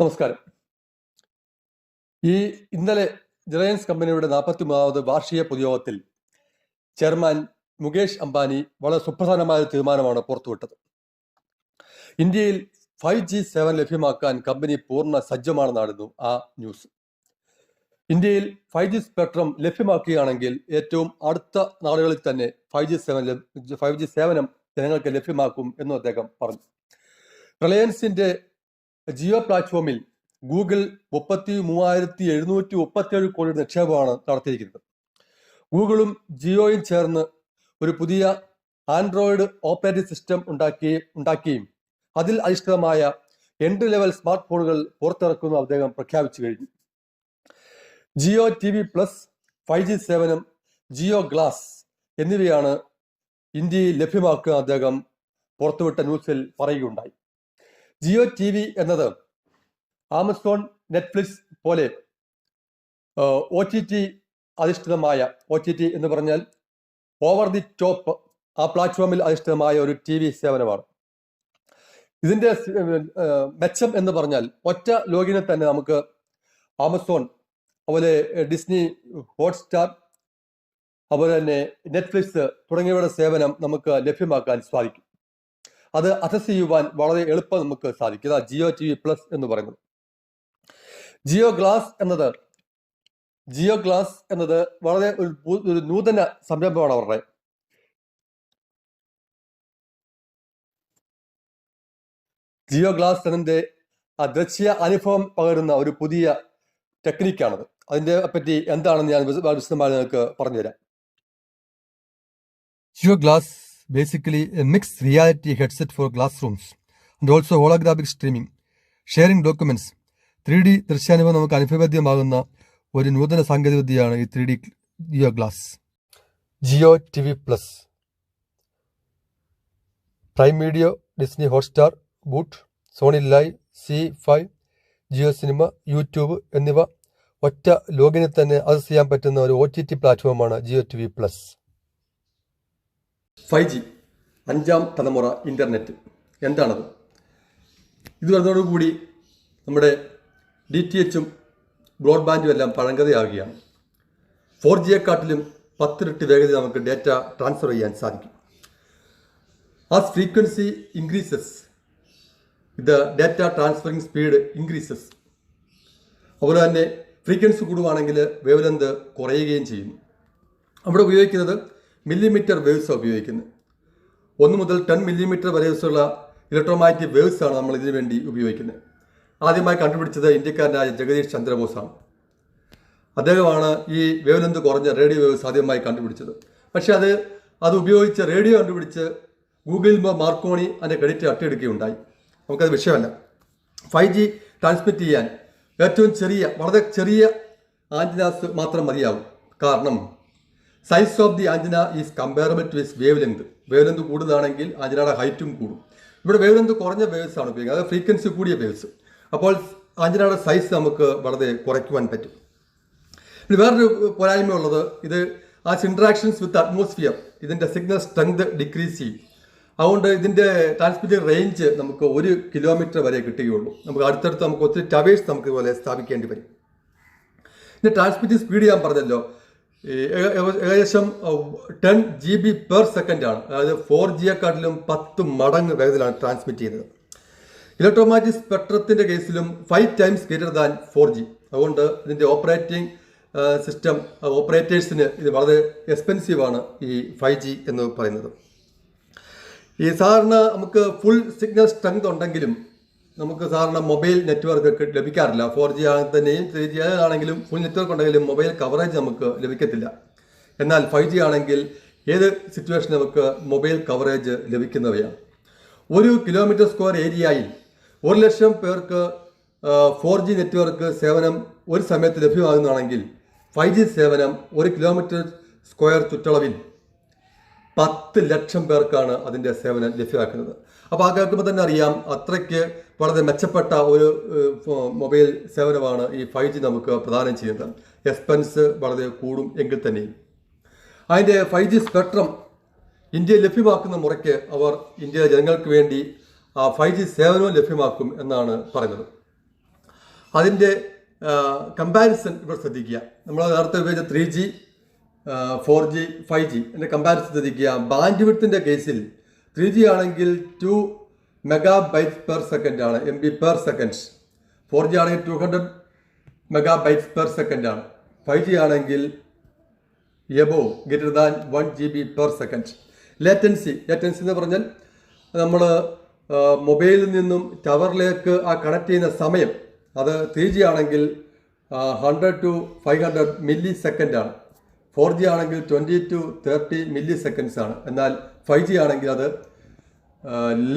നമസ്കാരം. ഇന്നലെ റിലയൻസ് കമ്പനിയുടെ 43ാമത് വാർഷിക പൊതുയോഗത്തിൽ ചെയർമാൻ മുകേഷ് അംബാനി വളരെ സുപ്രധാനമായ തീരുമാനമാണ് പുറത്തുവിട്ടത്. ഇന്ത്യയിൽ 5G സേവനം ലഭ്യമാക്കാൻ കമ്പനി പൂർണ്ണ സജ്ജമാണെന്നായിരുന്നു ആ ന്യൂസ്. ഇന്ത്യയിൽ 5G സ്പെക്ട്രം ലഭ്യമാക്കുകയാണെങ്കിൽ ഏറ്റവും അടുത്ത നാളുകളിൽ തന്നെ 5G സേവനം ജനങ്ങൾക്ക് ലഭ്യമാക്കും എന്നും അദ്ദേഹം പറഞ്ഞു. റിലയൻസിന്റെ ജിയോ പ്ലാറ്റ്ഫോമിൽ ഗൂഗിൾ 33,737 കോടി നിക്ഷേപമാണ് നടത്തിയിരിക്കുന്നത്. ഗൂഗിളും ജിയോയും ചേർന്ന് ഒരു പുതിയ ആൻഡ്രോയിഡ് ഓപ്പറേറ്റിംഗ് സിസ്റ്റം ഉണ്ടാക്കുകയും അതിൽ അധിഷ്ഠിതമായ എൻട്രി ലെവൽ സ്മാർട്ട് ഫോണുകൾ പുറത്തിറക്കുന്ന അദ്ദേഹം പ്രഖ്യാപിച്ചു കഴിഞ്ഞു. ജിയോ TV+, 5G സേവനം, ജിയോ ഗ്ലാസ് എന്നിവയാണ് ഇന്ത്യയിൽ ലഭ്യമാക്കുക അദ്ദേഹം പുറത്തുവിട്ട ന്യൂസിൽ പറയുകയുണ്ടായി. ജിയോ TV എന്നത് ആമസോൺ, നെറ്റ്ഫ്ലിക്സ് പോലെ OTT അധിഷ്ഠിതമായ, OTT എന്ന് പറഞ്ഞാൽ ഓവർ ദി ടോപ്പ്, ആ പ്ലാറ്റ്ഫോമിൽ അധിഷ്ഠിതമായ ഒരു TV സേവനമാണ്. ഇതിന്റെ മെച്ചം എന്ന് പറഞ്ഞാൽ ഒറ്റ ലോഗിനിൽ തന്നെ നമുക്ക് ആമസോൺ, അതുപോലെ ഡിസ്നി ഹോട്ട്സ്റ്റാർ, അതുപോലെ തന്നെ നെറ്റ്ഫ്ലിക്സ് തുടങ്ങിയവയുടെ സേവനം നമുക്ക് ലഭ്യമാക്കാൻ സാധിക്കും. അത് അക്സസ് ചെയ്യുവാൻ വളരെ എളുപ്പം നമുക്ക് സാധിക്കും. ഇതാ ജിയോ TV+ എന്ന് പറയുന്നത്. ജിയോ ഗ്ലാസ് എന്നത് വളരെ ഒരു നൂതന സംരംഭമാണ് അവരുടെ. ജിയോ ഗ്ലാസ് എന്നതിന്റെ ദൃശ്യ അനുഭവം പകരുന്ന ഒരു പുതിയ ടെക്നിക്കാണത്. അതിന്റെ പറ്റി എന്താണെന്ന് ഞാൻ വിശദമായി നിങ്ങൾക്ക് പറഞ്ഞുതരാം. Geo Glass basically a mixed reality headset for classrooms and also holographic streaming, sharing documents. 3D ദൃശ്യാനുഭവം നമുക്ക് അനുഭവവേദ്യമാകുന്ന ഒരു നൂതന സാങ്കേതികവിദ്യയാണ് ഈ 3D Jio glass. Jio TV+, prime video, Disney Hotstar, Voot, Sony LIV, C5, Jio cinema, YouTube എന്നിവ ഒറ്റ ലോഗിനിൽ തന്നെ അക്സസ് ചെയ്യാൻ പറ്റുന്ന ഒരു OTT പ്ലാറ്റ്ഫോമാണ് ജിയോ TV+. 5G 5ാം തലമുറ ഇന്റർനെറ്റ് എന്താണത്? ഇത് വരുന്നതോടുകൂടി നമ്മുടെ DTHും ബ്രോഡ്ബാൻഡും എല്ലാം പഴങ്കതയാവുകയാണ്. 4Gയെക്കാട്ടിലും 10 ഇരട്ടി വേഗത നമുക്ക് ഡേറ്റ ട്രാൻസ്ഫർ ചെയ്യാൻ സാധിക്കും. As frequency increases, the data transferring speed increases. അതുപോലെ തന്നെ ഫ്രീക്വൻസി കൂടുകയാണെങ്കിൽ വേവ് ലെങ്ത് കുറയുകയും ചെയ്യുന്നു. അവിടെ ഉപയോഗിക്കുന്നത് മില്ലിമീറ്റർ വേവ്സാണ് ഉപയോഗിക്കുന്നത്. 1 മുതൽ 10 മില്ലിമീറ്റർ വരെയുള്ള ഇലക്ട്രോമാഗ്നറ്റിക് വേവ്സ് ആണ് നമ്മൾ ഇതിനു വേണ്ടി ഉപയോഗിക്കുന്നത്. ആദ്യമായി കണ്ടുപിടിച്ചത് ഇന്ത്യക്കാരനായ ജഗദീഷ് ചന്ദ്രബോസാണ്. അദ്ദേഹമാണ് ഈ വേവ് ലെങ്ത് കുറഞ്ഞ റേഡിയോ വേവ്സ് ആദ്യമായി കണ്ടുപിടിച്ചത്. പക്ഷെ അത് ഉപയോഗിച്ച് റേഡിയോ കണ്ടുപിടിച്ച് ഗൂഗിൾ മാർക്കോണി അതിൻ്റെ ക്രെഡിറ്റ് അട്ടിയെടുക്കുകയുണ്ടായി. നമുക്കത് വിഷയമല്ല. 5G ട്രാൻസ്മിറ്റ് ചെയ്യാൻ ഏറ്റവും വളരെ ചെറിയ ആന്റിനാസ് മാത്രം മതിയാവും. കാരണം size of the antenna is comparable two is wave length. Wave length കൂടുതലാണെങ്കിൽ ആന്റിനയുടെ ഹൈറ്റും കൂടും. ഇവിടെ വേവ് ലെങ്ത് കുറഞ്ഞ വേവ്സ് ആണ് ഉപയോഗിക്കുന്നത്, അതായത് ഫ്രീക്വൻസി കൂടിയ വേവ്സ്. അപ്പോൾ ആന്റിനയുടെ സൈസ് നമുക്ക് വളരെ കുറയ്ക്കുവാൻ പറ്റും. പിന്നെ വേറൊരു പോരായ്മ ഉള്ളത്, ഇത് ഇന്ററാക്ഷൻസ് വിത്ത് അറ്റ്മോസ്ഫിയർ ഇതിൻ്റെ സിഗ്നൽ സ്ട്രെങ്ത് ഡിക്രീസ് ചെയ്യും. അതുകൊണ്ട് ഇതിൻ്റെ ട്രാൻസ്മിറ്റിംഗ് റേഞ്ച് നമുക്ക് 1 കിലോമീറ്റർ വരെ കിട്ടുകയുള്ളൂ. നമുക്ക് അടുത്തടുത്ത് നമുക്ക് ഒത്തിരി ടവേഴ്സ് നമുക്ക് ഇതുപോലെ സ്ഥാപിക്കേണ്ടി വരും. ഇതിൻ്റെ ട്രാൻസ്മിറ്റിംഗ് സ്പീഡ് ഞാൻ പറഞ്ഞല്ലോ, ഏകദേശം 10 GB/s ആണ്. അതായത് 4Gയെക്കാട്ടിലും 10 മടങ്ങ് വേഗത്തിലാണ് ട്രാൻസ്മിറ്റ് ചെയ്യുന്നത്. ഇലക്ട്രോമാഗ്നറ്റിക് സ്പെക്ട്രത്തിന്റെ കേസിലും 5 ടൈംസ് ഗ്രേറ്റർ ദാൻ 4G. അതുകൊണ്ട് ഇതിന്റെ ഓപ്പറേറ്റിംഗ് സിസ്റ്റം ഓപ്പറേറ്റേഴ്സിന് ഇത് വളരെ എക്സ്പെൻസീവാണ് ഈ 5G എന്ന് പറയുന്നത്. ഈ സാധാരണ നമുക്ക് ഫുൾ സിഗ്നൽ സ്ട്രെങ്ത് ഉണ്ടെങ്കിലും നമുക്ക് സാധാരണ മൊബൈൽ നെറ്റ്വർക്ക് ലഭിക്കാറില്ല. 4G തന്നെയും 3G ആണെങ്കിലും ഫുൾ നെറ്റ്വർക്ക് ഉണ്ടെങ്കിലും മൊബൈൽ കവറേജ് നമുക്ക് ലഭിക്കത്തില്ല. എന്നാൽ 5G ആണെങ്കിൽ ഏത് സിറ്റുവേഷനിൽ നമുക്ക് മൊബൈൽ കവറേജ് ലഭിക്കുന്നവയാണ്. 1 കിലോമീറ്റർ സ്ക്വയർ ഏരിയയിൽ 1 ലക്ഷം പേർക്ക് 4G നെറ്റ്വർക്ക് സേവനം ഒരു സമയത്ത് ലഭ്യമാകുന്നതാണെങ്കിൽ 5G സേവനം 1 കിലോമീറ്റർ സ്ക്വയർ ചുറ്റളവിൽ 10 ലക്ഷം പേർക്കാണ് അതിൻ്റെ സേവനം ലഭ്യമാക്കുന്നത്. അപ്പോൾ ആ കേൾക്കുമ്പോൾ തന്നെ അറിയാം അത്രയ്ക്ക് വളരെ മെച്ചപ്പെട്ട ഒരു മൊബൈൽ സേവനമാണ് ഈ 5G നമുക്ക് പ്രദാനം ചെയ്യുന്നത്. എക്സ്പെൻസ് വളരെ കൂടും എങ്കിൽ തന്നെയും അതിൻ്റെ 5G സ്പെക്ട്രം ഇന്ത്യയിൽ ലഭ്യമാക്കുന്ന മുറയ്ക്ക് അവർ ഇന്ത്യയിലെ ജനങ്ങൾക്ക് വേണ്ടി 5G സേവനവും ലഭ്യമാക്കും എന്നാണ് പറയുന്നത്. അതിൻ്റെ കമ്പാരിസൺ ഇവിടെ ശ്രദ്ധിക്കുക. നമ്മൾ നേരത്തെ ഉപയോഗിച്ച 3G 4G 5G എൻ്റെ കമ്പാരിസൺ ശ്രദ്ധിക്കുക. ബാൻഡ് വിഡ്ത്തിൻ്റെ കേസിൽ 3G ആണെങ്കിൽ 2 MB/s ആണ്, MB/s. 4G ആണെങ്കിൽ 200 MB/s ആണ്. 5G ആണെങ്കിൽ above greater than 1 GB/s. Latency എന്ന് പറഞ്ഞാൽ നമ്മൾ മൊബൈലിൽ നിന്നും ടവറിലേക്ക് ആ കണക്ട് ചെയ്യുന്ന സമയം അത് 3G ആണെങ്കിൽ 100 to 500 millisecond ആണ്. 4G ആണെങ്കിൽ 20 to 30 milliseconds ആണ്. എന്നാൽ 5G ആണെങ്കിൽ അത്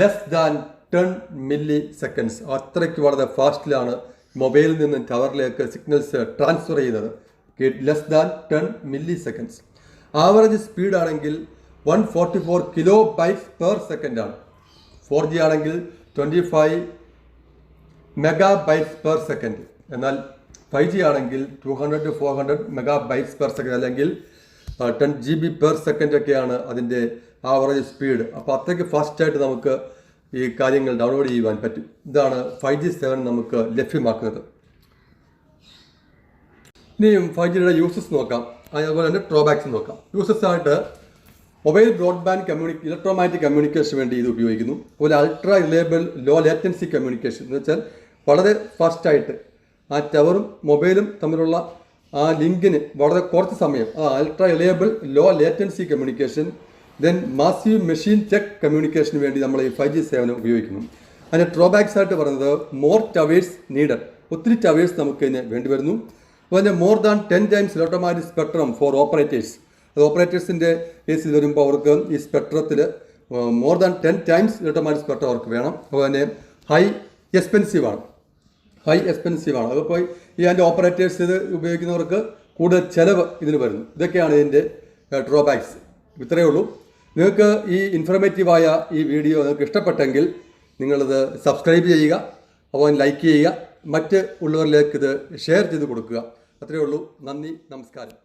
ലെസ് ദാൻ 10 milliseconds. അത്രയ്ക്ക് വളരെ ഫാസ്റ്റിലാണ് മൊബൈലിൽ നിന്നും ടവറിലേക്ക് സിഗ്നൽസ് ട്രാൻസ്ഫർ ചെയ്യുന്നത്. Less than 10 milliseconds. Average speed ആണെങ്കിൽ 144 kilobytes/second ആണ്. 4G ആണെങ്കിൽ 25 MB/s. എന്നാൽ 5G ആണെങ്കിൽ 200 to 400 MB/s അല്ലെങ്കിൽ 10 GB/s ഒക്കെയാണ് അതിൻ്റെ ആവറേജ് സ്പീഡ്. അപ്പോൾ അത്രയ്ക്ക് ഫാസ്റ്റായിട്ട് നമുക്ക് ഈ കാര്യങ്ങൾ ഡൗൺലോഡ് ചെയ്യുവാൻ പറ്റും. ഇതാണ് 5G 7 നമുക്ക് ലഭ്യമാക്കുന്നത്. ഇനിയും 5Gയുടെ യൂസസ് നോക്കാം, അതുപോലെ തന്നെ ഡ്രോബാക്സ് നോക്കാം. യൂസസ് ആയിട്ട് മൊബൈൽ ബ്രോഡ്ബാൻഡ് ഇലക്ട്രോമാഗ്നറ്റിക് കമ്മ്യൂണിക്കേഷന് വേണ്ടി ഇത് ഉപയോഗിക്കുന്നു. അതുപോലെ ultra reliable low latency communication എന്ന് വെച്ചാൽ വളരെ ഫാസ്റ്റായിട്ട് ആ ടവറും മൊബൈലും തമ്മിലുള്ള ആ ലിങ്കിന് വളരെ കുറച്ച് സമയം, ആ ultra reliable low latency communication. Then massive machine check കമ്മ്യൂണിക്കേഷന് വേണ്ടി നമ്മൾ ഈ 5G സേവനം ഉപയോഗിക്കുന്നു. അതിൻ്റെ ഡ്രോബാക്സ് ആയിട്ട് പറയുന്നത് മോർ ടവേഴ്സ് നീഡഡ്, ഒത്തിരി ടവേഴ്സ് നമുക്ക് ഇതിന് വേണ്ടി വരുന്നു. അതുപോലെ more than 10 times electromagnetic spectrum for operators. അത് ഓപ്പറേറ്റേഴ്സിൻ്റെ കേസിൽ വരുമ്പോൾ അവർക്ക് ഈ സ്പെക്ട്രത്തിൽ more than 10 times electromagnetic spectrum അവർക്ക് വേണം. അതുപോലെ തന്നെ ഹൈ എക്സ്പെൻസീവ് ആണ്. അതിപ്പോൾ ഈ അതിൻ്റെ ഓപ്പറേറ്റേഴ്സ് ഇത് ഉപയോഗിക്കുന്നവർക്ക് കൂടുതൽ ചിലവ് ഇതിന് വരുന്നു. ഇതൊക്കെയാണ് ഇതിൻ്റെ ഡ്രോബാക്സ്. ഇത്രയേ ഉള്ളൂ. നിങ്ങൾക്ക് ഈ ഇൻഫർമേറ്റീവായ ഈ വീഡിയോ നിങ്ങൾക്ക് ഇഷ്ടപ്പെട്ടെങ്കിൽ നിങ്ങളിത് സബ്സ്ക്രൈബ് ചെയ്യുക, അപ്പോൾ ലൈക്ക് ചെയ്യുക, മറ്റ് ഉള്ളവരിലേക്ക് ഇത് ഷെയർ ചെയ്ത് കൊടുക്കുക. അത്രയേ ഉള്ളൂ. നന്ദി, നമസ്കാരം.